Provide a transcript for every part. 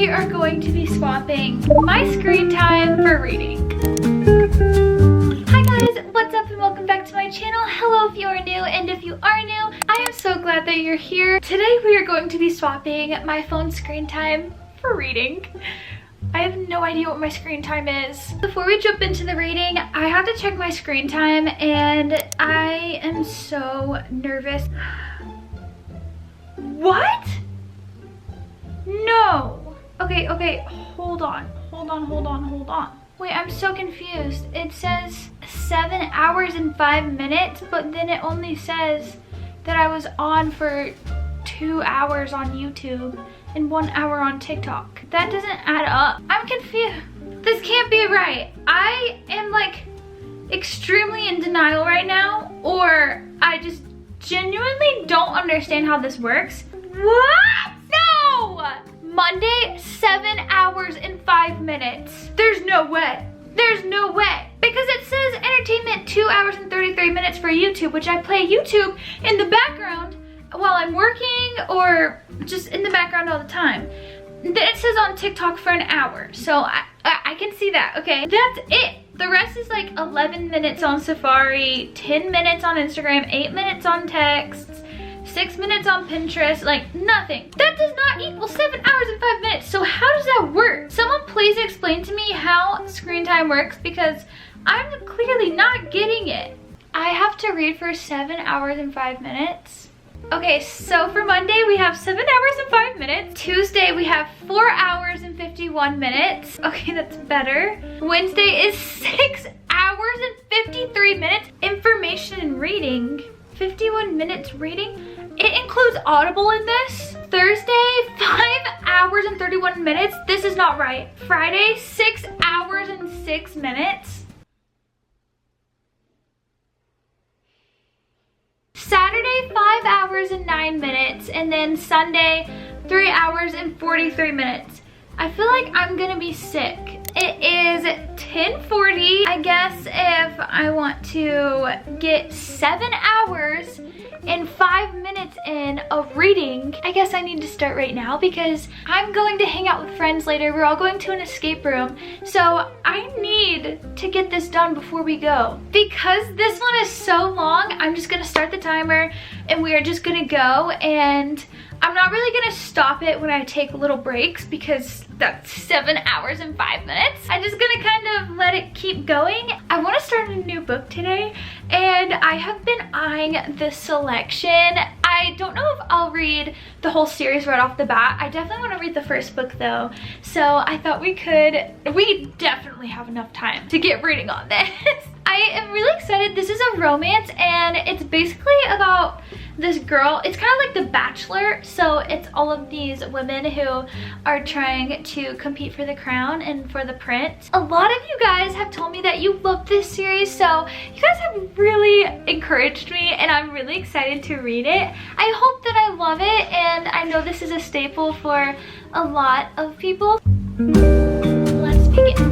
we are going to be swapping my screen time for reading. Hi guys, what's up and welcome back to my channel. Hello if you are new, and if you are new, I am so glad that you're here. Today we are going to be swapping my phone screen time for reading. I have no idea what my screen time is. Before we jump into the reading, I have to check my screen time and I am so nervous. What? No. Okay, hold on. Wait, I'm so confused. It says 7 hours and 5 minutes, but then it only says that I was on for 2 hours on YouTube and 1 hour on TikTok. That doesn't add up. I'm confused. This can't be right. I am like extremely in denial right now, or I just genuinely don't understand how this works. What? No! Monday, 7 hours and 5 minutes. There's no way. There's no way. Because it says entertainment 2 hours and 33 minutes for YouTube, which I play YouTube in the background while I'm working or just in the background all the time. Then it says on TikTok for an hour. So I can see that, okay? That's it. The rest is like 11 minutes on Safari, 10 minutes on Instagram, 8 minutes on texts, 6 minutes on Pinterest, like nothing. That does not equal 7 hours and 5 minutes. So how does that work? Someone please explain to me how screen time works, because I'm clearly not getting it. I have to read for 7 hours and 5 minutes. Okay, so for Monday we have 7 hours and 5 minutes. Tuesday we have 4 hours and 51 minutes. Okay, that's better. Wednesday is 6 hours and 53 minutes. Information and reading. 51 minutes reading. It includes Audible in this. Thursday, 5 hours and 31 minutes. This is not right. Friday, 6 hours and 6 minutes. Saturday, 5 hours and 9 minutes. And then Sunday, 3 hours and 43 minutes. I feel like I'm gonna be sick. It is 10:40. I guess if I want to get 7 hours and 5 minutes in of reading, I guess I need to start right now, because I'm going to hang out with friends later. We're all going to an escape room. So I need to get this done before we go. Because this one is so long, I'm just gonna start the timer and we are just gonna go, and I'm not really gonna stop it when I take little breaks, because that's 7 hours and 5 minutes. I'm just gonna kind of let it keep going. I wanna start a new book today, and I have been eyeing this selection. I don't know if I'll read the whole series right off the bat. I definitely wanna read the first book though. So I thought we definitely have enough time to get reading on this. I am really excited. This is a romance, and it's basically about this girl. It's kind of like The Bachelor, so it's all of these women who are trying to compete for the crown and for the prince. A lot of you guys have told me that you love this series, so you guys have really encouraged me, and I'm really excited to read it. I hope that I love it, and I know this is a staple for a lot of people. Let's begin.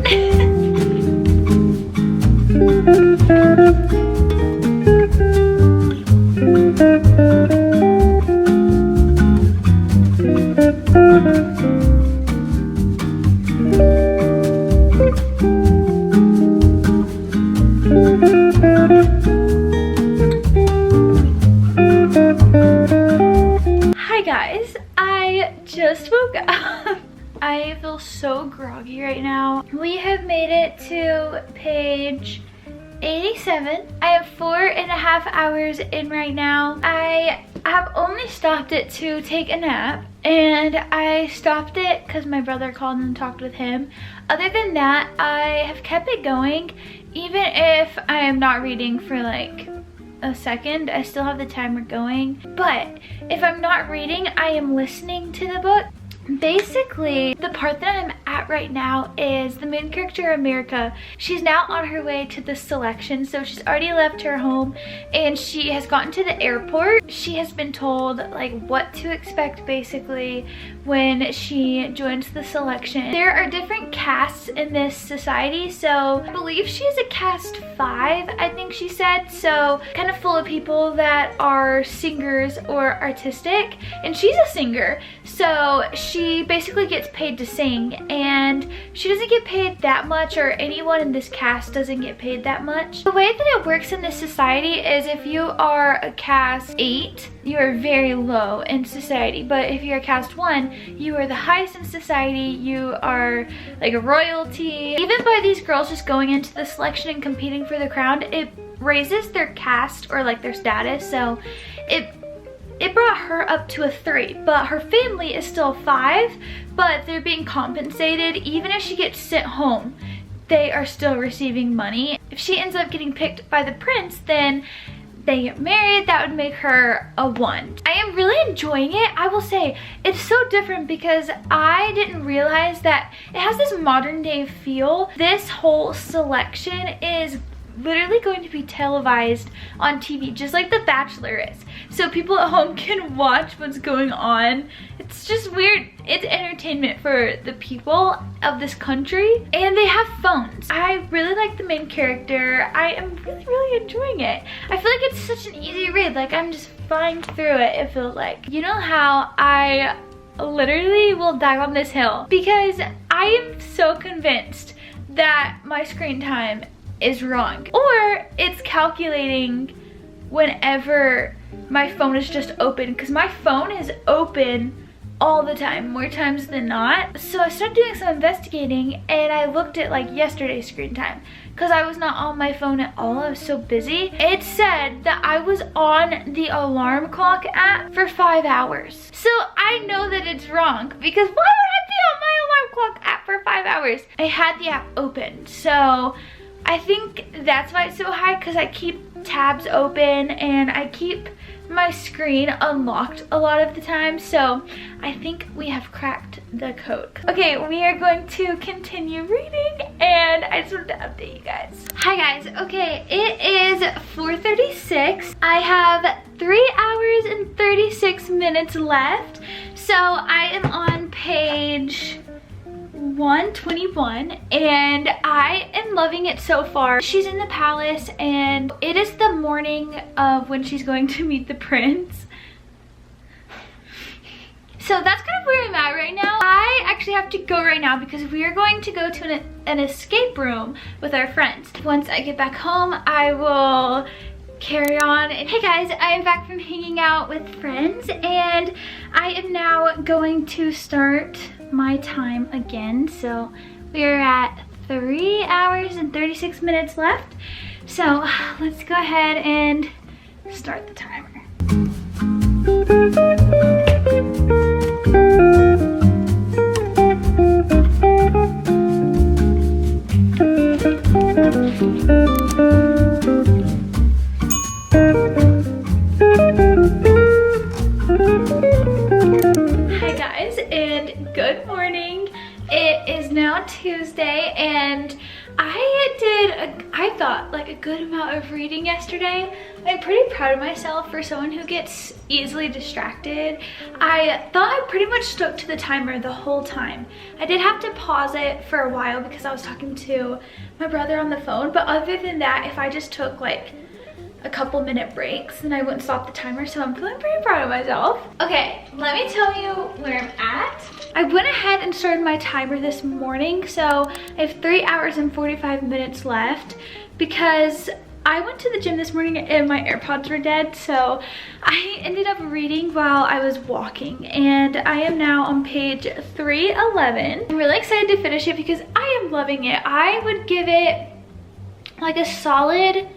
Hi guys, I just woke up. I feel so groggy right now. We have made it to page 87. I have 4.5 hours in right now. I have only stopped it to take a nap, and I stopped it because my brother called and talked with him. Other than that, I have kept it going. Even if I am not reading for like a second, I still have the timer going. But if I'm not reading, I am listening to the book. Basically, the part that I'm at at right now is the main character, America. She's now on her way to the selection, so she's already left her home and she has gotten to the airport. She has been told like what to expect basically when she joins the selection. There are different casts in this society, so I believe she's a cast 5, I think she said, so kind of full of people that are singers or artistic, and she's a singer, so she basically gets paid to sing, and she doesn't get paid that much, or anyone in this cast doesn't get paid that much. The way that it works in this society is if you are a cast 8, you are very low in society, but if you're a cast 1, you are the highest in society. You are like a royalty. Even by these girls just going into the selection and competing for the crown, it raises their caste or like their status, so it brought her up to a 3, but her family is still 5, but they're being compensated. Even if she gets sent home, they are still receiving money. If she ends up getting picked by the prince, then they get married. That would make her a 1. I am really enjoying it. I will say it's so different because I didn't realize that it has this modern day feel. This whole selection is literally going to be televised on TV, just like The Bachelor is. So people at home can watch what's going on. It's just weird. It's entertainment for the people of this country, and they have phones. I really like the main character. I am really enjoying it. I feel like it's such an easy read. Like, I'm just flying through it, it feels like. You know how I literally will die on this hill because I am so convinced that my screen time is wrong, or it's calculating whenever my phone is just open, because my phone is open all the time, more times than not. So I started doing some investigating and I looked at like yesterday's screen time because I was not on my phone at all. I was so busy. It said that I was on the alarm clock app for 5 hours. So I know that it's wrong, because why would I be on my alarm clock app for 5 hours? I had the app open, so I think that's why it's so high, because I keep tabs open and I keep my screen unlocked a lot of the time, so I think we have cracked the code. Okay, we are going to continue reading, and I just wanted to update you guys. Hi guys, okay, it is 4:36. I have 3 hours and 36 minutes left, so I am on page 121 and I am loving it so far. She's in the palace and it is the morning of when she's going to meet the prince. So that's kind of where I'm at right now. I actually have to go right now because we are going to go to an escape room with our friends. Once I get back home, I will carry on. And hey guys, I am back from hanging out with friends and I am now going to start my time again. So we are at 3 hours and 36 minutes left. So let's go ahead and start the timer. Hi guys, and good morning. It is now Tuesday and I thought like a good amount of reading yesterday. I'm pretty proud of myself for someone who gets easily distracted. I thought I pretty much stuck to the timer the whole time. I did have to pause it for a while because I was talking to my brother on the phone, but other than that, if I just took like a couple minute breaks, then I wouldn't stop the timer, so I'm feeling pretty proud of myself. Okay, let me tell you where I'm at. I went ahead and started my timer this morning, so I have 3 hours and 45 minutes left because I went to the gym this morning and my AirPods were dead, so I ended up reading while I was walking, and I am now on page 311. I'm really excited to finish it because I am loving it. I would give it like a solid,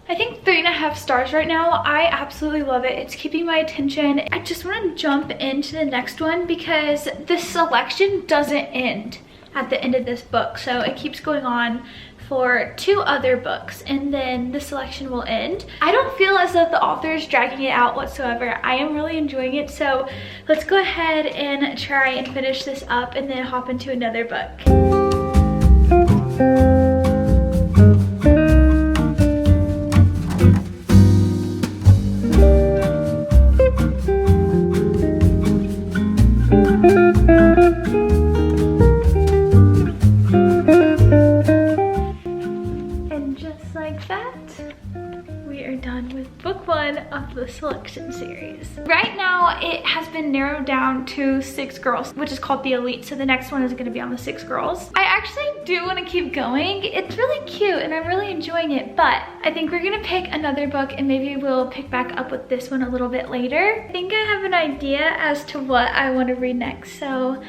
I think 3.5 stars right now. I absolutely love it. It's keeping my attention. I just want to jump into the next one because the selection doesn't end at the end of this book, so it keeps going on for 2 other books, and then the selection will end. I don't feel as though the author is dragging it out whatsoever. I am really enjoying it, so let's go ahead and try and finish this up and then hop into another book. Book 1 of the selection series. Right now it has been narrowed down to 6 girls, which is called the Elite, so the next one is going to be on the 6 girls. I actually do want to keep going. It's really cute and I'm really enjoying it, but I think we're going to pick another book and maybe we'll pick back up with this one a little bit later. I think I have an idea as to what I want to read next, so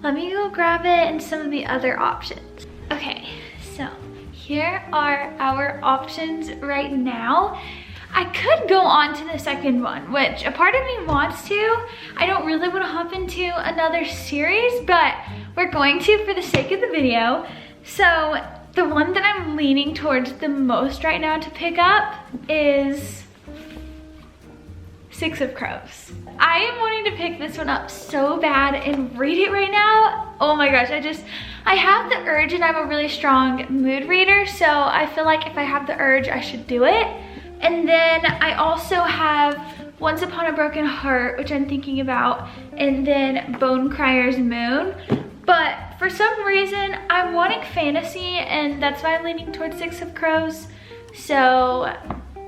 let me go grab it and some of the other options. Okay, so here are our options right now. I could go on to the second one, which a part of me wants to. I don't really want to hop into another series, but we're going to for the sake of the video. So the one that I'm leaning towards the most right now to pick up is 6 of Crows. I am wanting to pick this one up so bad and read it right now. Oh my gosh, I have the urge, and I'm a really strong mood reader, so I feel like if I have the urge, I should do it. And then I also have Once Upon a Broken Heart, which I'm thinking about, and then Bone Crier's Moon. But for some reason, I'm wanting fantasy, and that's why I'm leaning towards 6 of Crows. So,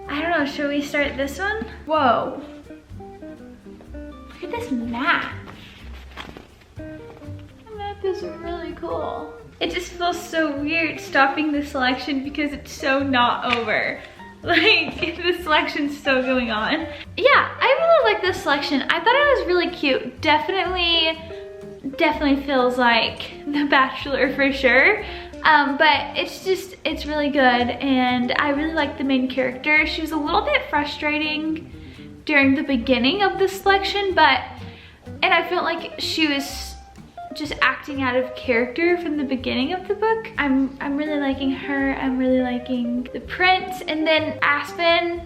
I don't know, should we start this one? Whoa. Look at this map. The map is really cool. It just feels so weird stopping the selection because it's so not over. Like, the selection's still going on. Yeah, I really like this selection. I thought it was really cute. Definitely feels like The Bachelor for sure. But it's really good, and I really like the main character. She was a little bit frustrating during the beginning of the selection, and I felt like she was just acting out of character from the beginning of the book. I'm really liking her. I'm really liking the prince, and then Aspen.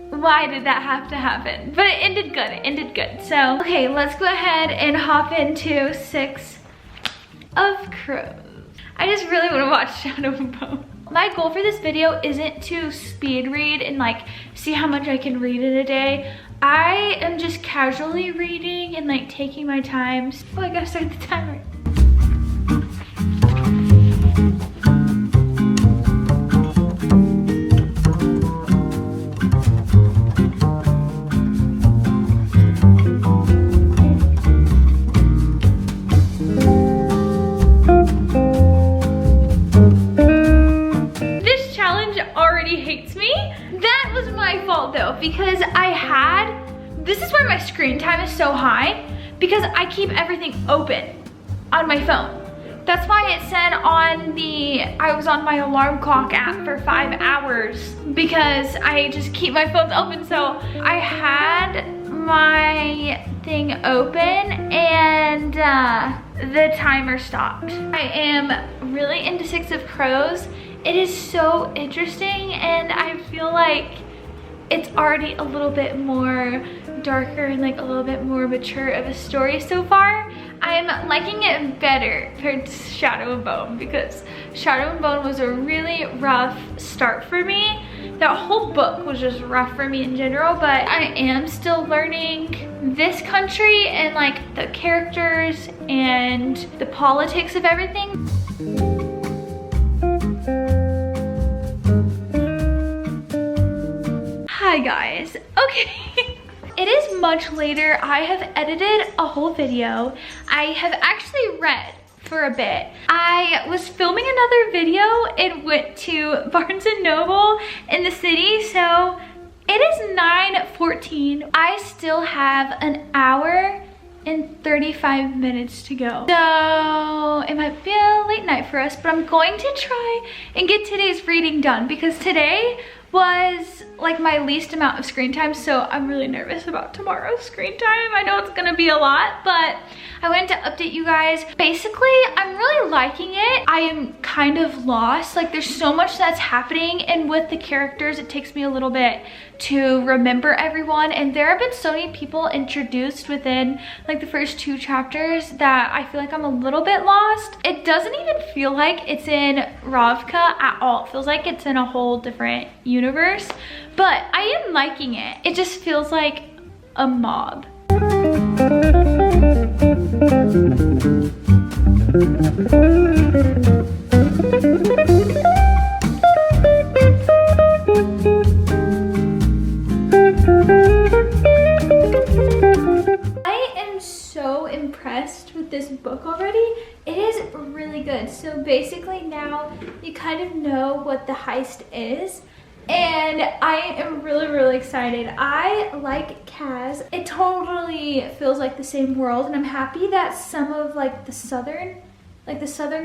Why did that have to happen? But it ended good. It ended good. So okay, let's go ahead and hop into 6 of Crows. I just really want to watch Shadow and Bone. My goal for this video isn't to speed read and like see how much I can read in a day. I am just casually reading and like taking my time. Oh, I gotta start the timer. This challenge already hates me. That was my fault though, because this is why my screen time is so high, because I keep everything open on my phone. That's why it said I was on my alarm clock app for 5 hours, because I just keep my phones open. So I had my thing open and the timer stopped. I am really into 6 of Crows. It is so interesting, and I feel like it's already a little bit more darker and like a little bit more mature of a story so far. I'm liking it better compared to Shadow and Bone, because Shadow and Bone was a really rough start for me. That whole book was just rough for me in general, but I am still learning this country and like the characters and the politics of everything. Hi guys, okay. It is much later. I have edited a whole video. I have actually read for a bit. I was filming another video and went to Barnes & Noble in the city, so it is 9:14. I still have an hour and 35 minutes to go. So it might be a late night for us, but I'm going to try and get today's reading done, because today was like my least amount of screen time, so I'm really nervous about tomorrow's screen time. I know it's gonna be a lot, but I wanted to update you guys. Basically, I'm really liking it. I am kind of lost. Like, there's so much that's happening, and with the characters, it takes me a little bit to remember everyone, and there have been so many people introduced within like the first 2 chapters that I feel like I'm a little bit lost. It doesn't even feel like it's in Ravka at all. It feels like it's in a whole different universe, but I am liking it. It just feels like a mob. I am so impressed with this book already. It is really good. So basically now you kind of know what the heist is, and I am really excited. I like Kaz. It totally feels like the same world, and I'm happy that some of like the southern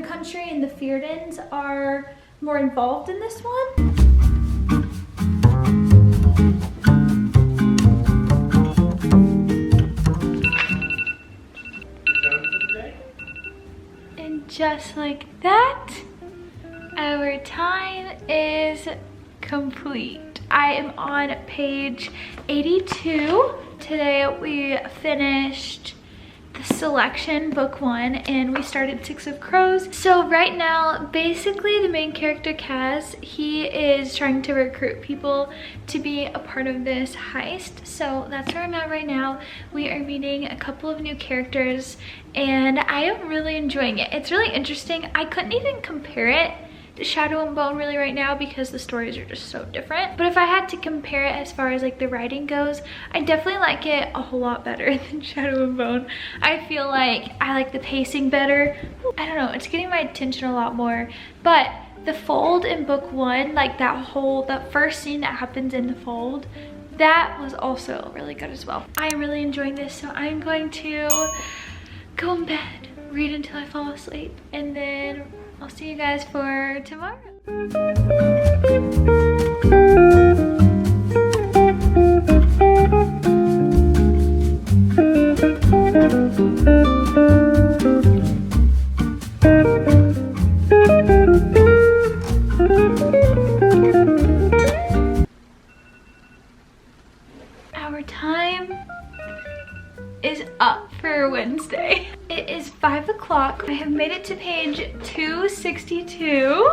country and the Feardens are more involved in this one. And just like that, our time is complete. I am on page 82. Today we finished the selection, book 1, and we started 6 of Crows. So right now, basically the main character, Kaz, he is trying to recruit people to be a part of this heist. So that's where I'm at right now. We are meeting a couple of new characters, and I am really enjoying it. It's really interesting. I couldn't even compare it to Shadow and Bone really right now because the stories are just so different. But if I had to compare it as far as like the writing goes, I definitely like it a whole lot better than Shadow and Bone. I feel like I like the pacing better. I don't know, it's getting my attention a lot more. But the fold in book 1, like that first scene that happens in the fold, that was also really good as well. I am really enjoying this, so I'm going to go in bed, read until I fall asleep, and then I'll see you guys for tomorrow. Our time is up for Wednesday. It is 5 o'clock. I have made it to page 262.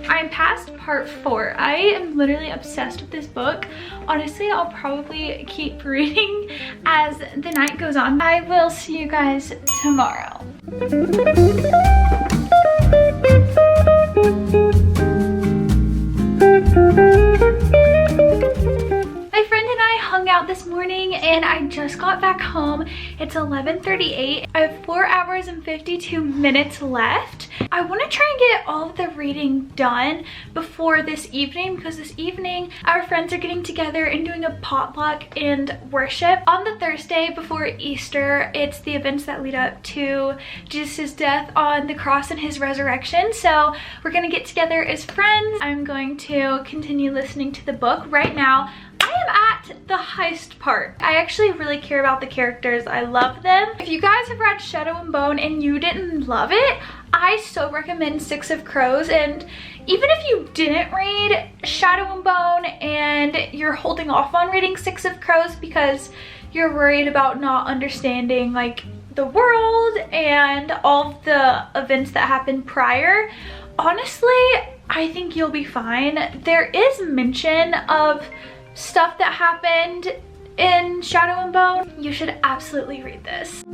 I'm past part 4. I am literally obsessed with this book. Honestly, I'll probably keep reading as the night goes on. I will see you guys tomorrow. Hung out this morning and I just got back home. It's 11:38. I have 4 hours and 52 minutes left. I want to try and get all of the reading done before this evening, because this evening our friends are getting together and doing a potluck and worship. On the Thursday before Easter, it's the events that lead up to Jesus' death on the cross and his resurrection. So we're gonna get together as friends. I'm going to continue listening to the book. Right now I am at the heist part. I actually really care about the characters. I love them. If you guys have read Shadow and Bone and you didn't love it, I so recommend 6 of Crows. And even if you didn't read Shadow and Bone and you're holding off on reading 6 of Crows because you're worried about not understanding like the world and all of the events that happened prior, honestly, I think you'll be fine. There is mention of stuff that happened in Shadow and Bone. You should absolutely read this.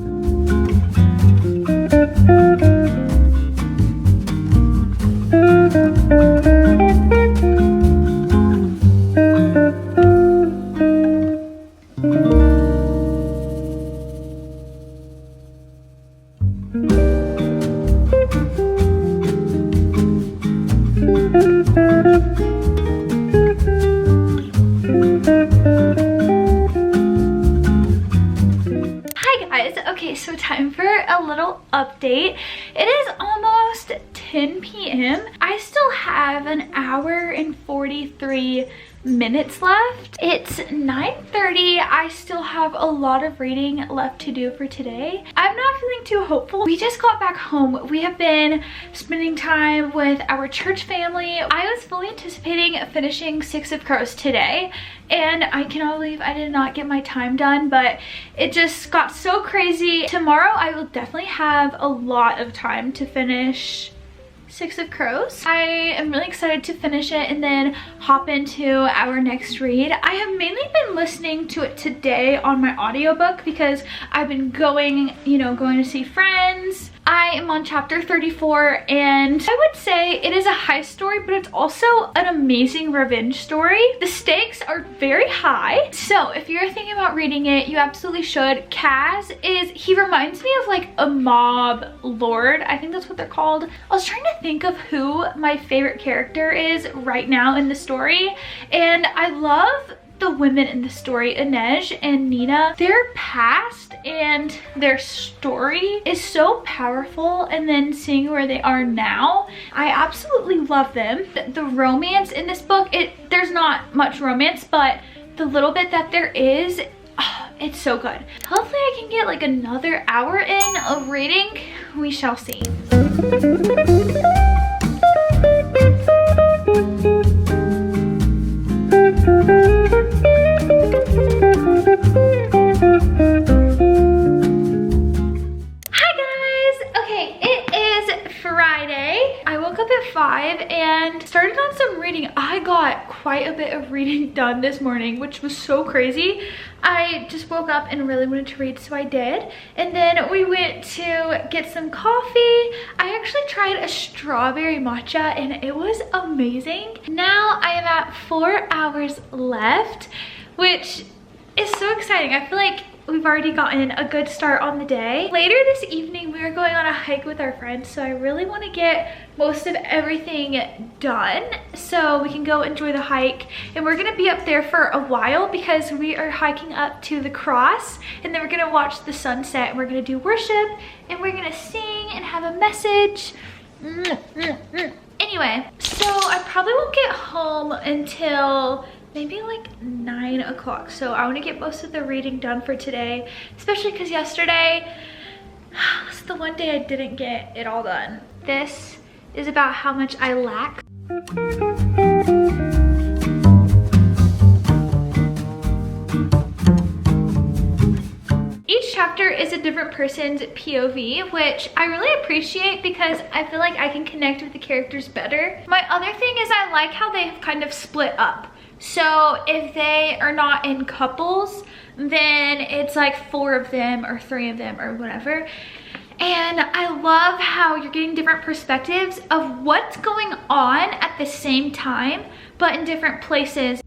Okay, so time for a little update. It is almost 10 p.m. I still have an hour and 43 minutes left. It's 9:30. I still have a lot of reading left to do for today. I'm not feeling too hopeful. We just got back home. We have been spending time with our church family. I was fully anticipating finishing Six of Crows today, and I cannot believe I did not get my time done, but it just got so crazy. Tomorrow I will definitely have a lot of time to finish Six of Crows. I am really excited to finish it and then hop into our next read. I have mainly been listening to it today on my audiobook because I've been going to see friends. I am on chapter 34, and I would say it is a heist story, but it's also an amazing revenge story. The stakes are very high, so if you're thinking about reading it, you absolutely should. Kaz he reminds me of like a mob lord. I think that's what they're called. I was trying to think of who my favorite character is right now in the story, and I love the women in the story, Inej and Nina. Their past and their story is so powerful, and then seeing where they are now, I absolutely love them. The romance in this book, there's not much romance, but the little bit that there is, it's so good. Hopefully I can get like another hour in of reading. We shall see. At 5 and started on some reading. I got quite a bit of reading done this morning, which was so crazy. I just woke up and really wanted to read, so I did. And then we went to get some coffee. I actually tried a strawberry matcha and it was amazing. Now I am at 4 hours left, which is so exciting. I feel like we've already gotten a good start on the day. Later this evening, we are going on a hike with our friends, so I really want to get most of everything done so we can go enjoy the hike. And we're going to be up there for a while because we are hiking up to the cross, and then we're going to watch the sunset, and we're going to do worship, and we're going to sing and have a message. Anyway, so I probably won't get home until maybe like 9 o'clock. So I want to get most of the reading done for today, especially because yesterday was the one day I didn't get it all done. This is about how much I lack. Each chapter is a different person's POV, which I really appreciate because I feel like I can connect with the characters better. My other thing is I like how they've kind of split up. So if they are not in couples, then it's like 4 of them or 3 of them or whatever. And I love how you're getting different perspectives of what's going on at the same time, but in different places.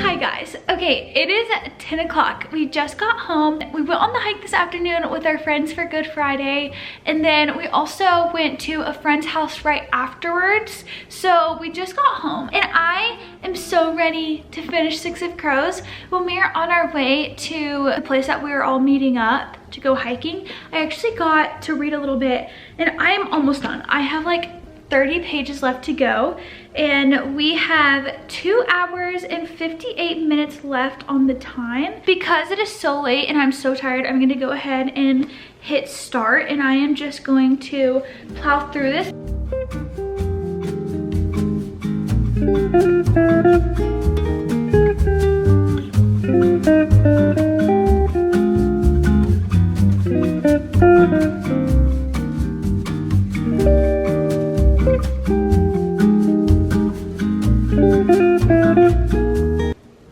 Hi guys. Okay, it is 10 o'clock. We just got home. We went on the hike this afternoon with our friends for Good Friday, and then we also went to a friend's house right afterwards. So we just got home, and I am so ready to finish Six of Crows. When we are on our way to the place that we were all meeting up to go hiking, I actually got to read a little bit, and I am almost done. I have like 30 pages left to go, and we have 2 hours and 58 minutes left on the time. Because it is so late and I'm so tired, I'm gonna go ahead and hit start, and I am just going to plow through this.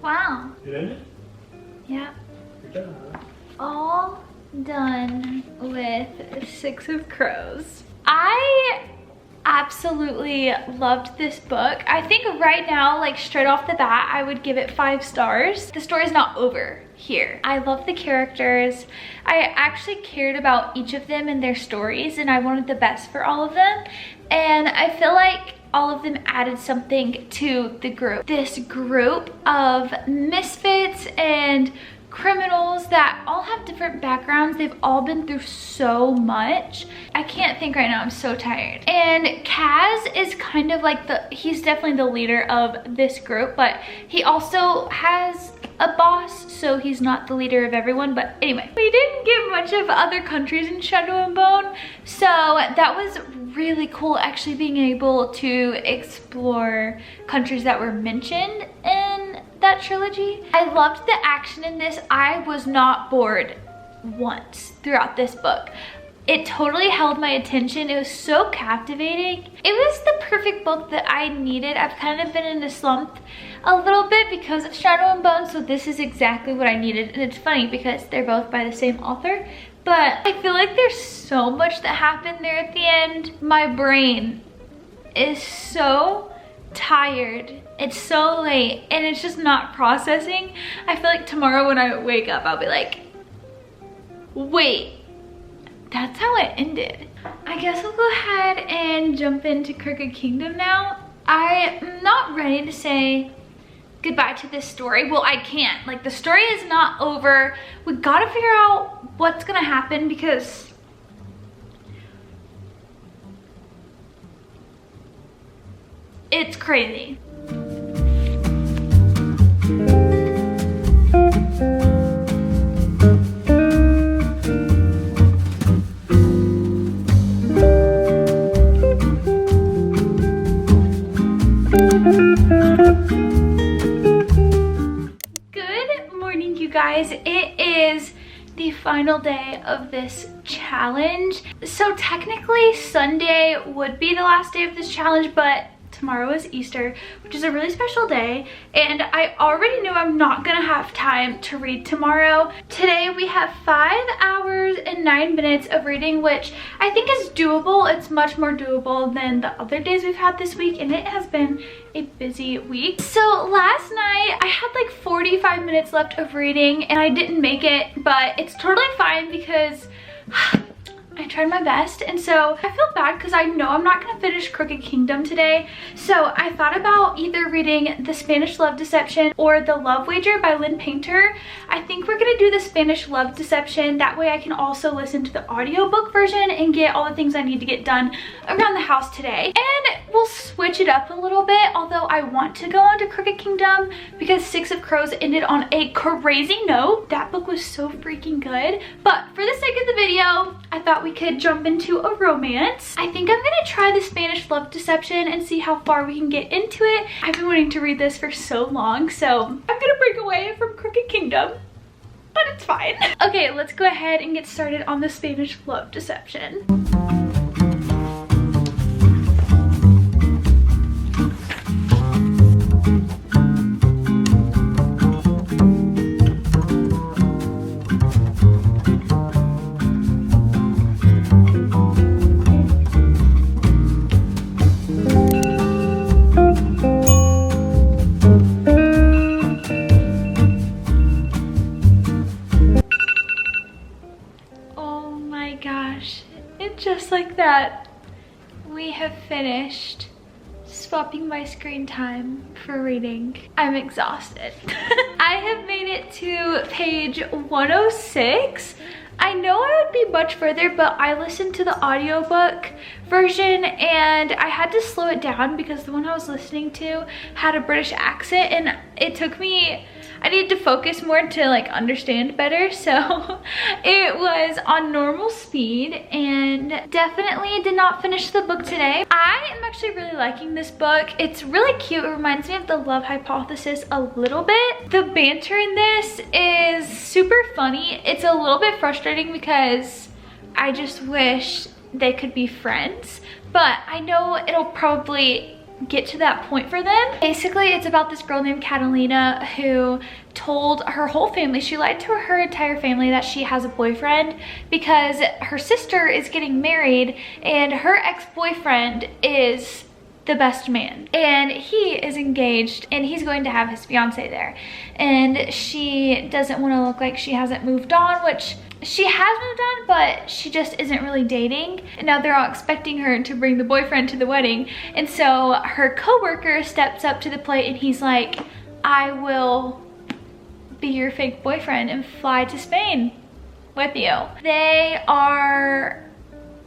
Wow. You done it? Yeah. Good job. All done with Six of Crows. I absolutely loved this book. I think right now, like straight off the bat, I would give it 5 stars. The story's not over here. I love the characters. I actually cared about each of them and their stories, and I wanted the best for all of them. And I feel like all of them added something to the group. This group of misfits and criminals that all have different backgrounds. They've all been through so much. I can't think right now, I'm so tired. And Kaz is kind of like he's definitely the leader of this group, but he also has a boss, so he's not the leader of everyone. But anyway, we didn't get much of other countries in Shadow and Bone, so that was really cool, actually being able to explore countries that were mentioned in that trilogy. I loved the action in this. I was not bored once throughout this book. It totally held my attention. It was so captivating. It was the perfect book that I needed. I've kind of been in a slump a little bit because of Shadow and Bone, so this is exactly what I needed. And it's funny because they're both by the same author, but I feel like there's so much that happened there at the end. My brain is so tired. It's so late and it's just not processing. I feel like tomorrow when I wake up, I'll be like, wait, that's how it ended. I guess I'll go ahead and jump into Crooked Kingdom now. I'm not ready to say goodbye to this story. Well, I can't. Like, the story is not over. We gotta figure out what's gonna happen because it's crazy. Guys, it is the final day of this challenge. So technically Sunday would be the last day of this challenge, but tomorrow is Easter, which is a really special day, and I already knew I'm not gonna have time to read tomorrow. Today we have 5 hours and 9 minutes of reading, which I think is doable. It's much more doable than the other days we've had this week, and it has been a busy week. So last night I had like 45 minutes left of reading and I didn't make it, but it's totally fine because I tried my best. And so I feel bad because I know I'm not gonna finish Crooked Kingdom today. So I thought about either reading The Spanish Love Deception or The Love Wager by Lynn Painter. I think we're gonna do The Spanish Love Deception. That way I can also listen to the audiobook version and get all the things I need to get done around the house today. And we'll switch it up a little bit, although I want to go on to Crooked Kingdom because Six of Crows ended on a crazy note. That book was so freaking good. But for the sake of the video, I thought we could jump into a romance. I think I'm gonna try The Spanish Love Deception and see how far we can get into it. I've been wanting to read this for so long, so I'm gonna break away from Crooked Kingdom, but it's fine. Okay, let's go ahead and get started on The Spanish Love Deception. Just like that, we have finished swapping my screen time for reading. I'm exhausted. I have made it to page 106. I know I would be much further, but I listened to the audiobook version and I had to slow it down because the one I was listening to had a British accent and it took me, I needed to focus more to like understand better, so it was on normal speed and definitely did not finish the book today. I am actually really liking this book. It's really cute. It reminds me of The Love Hypothesis a little bit. The banter in this is super funny. It's a little bit frustrating because I just wish they could be friends, but I know it'll probably get to that point for them. Basically, it's about this girl named Catalina who told her whole family, she lied to her entire family that she has a boyfriend because her sister is getting married and her ex-boyfriend is the best man and he is engaged and he's going to have his fiance there, and she doesn't want to look like she hasn't moved on, which she has moved on, but she just isn't really dating. And now they're all expecting her to bring the boyfriend to the wedding. And so her coworker steps up to the plate and he's like, I will be your fake boyfriend and fly to Spain with you. They are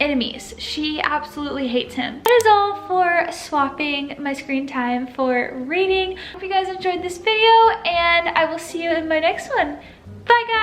enemies. She absolutely hates him. That is all for swapping my screen time for reading. Hope you guys enjoyed this video, and I will see you in my next one. Bye guys!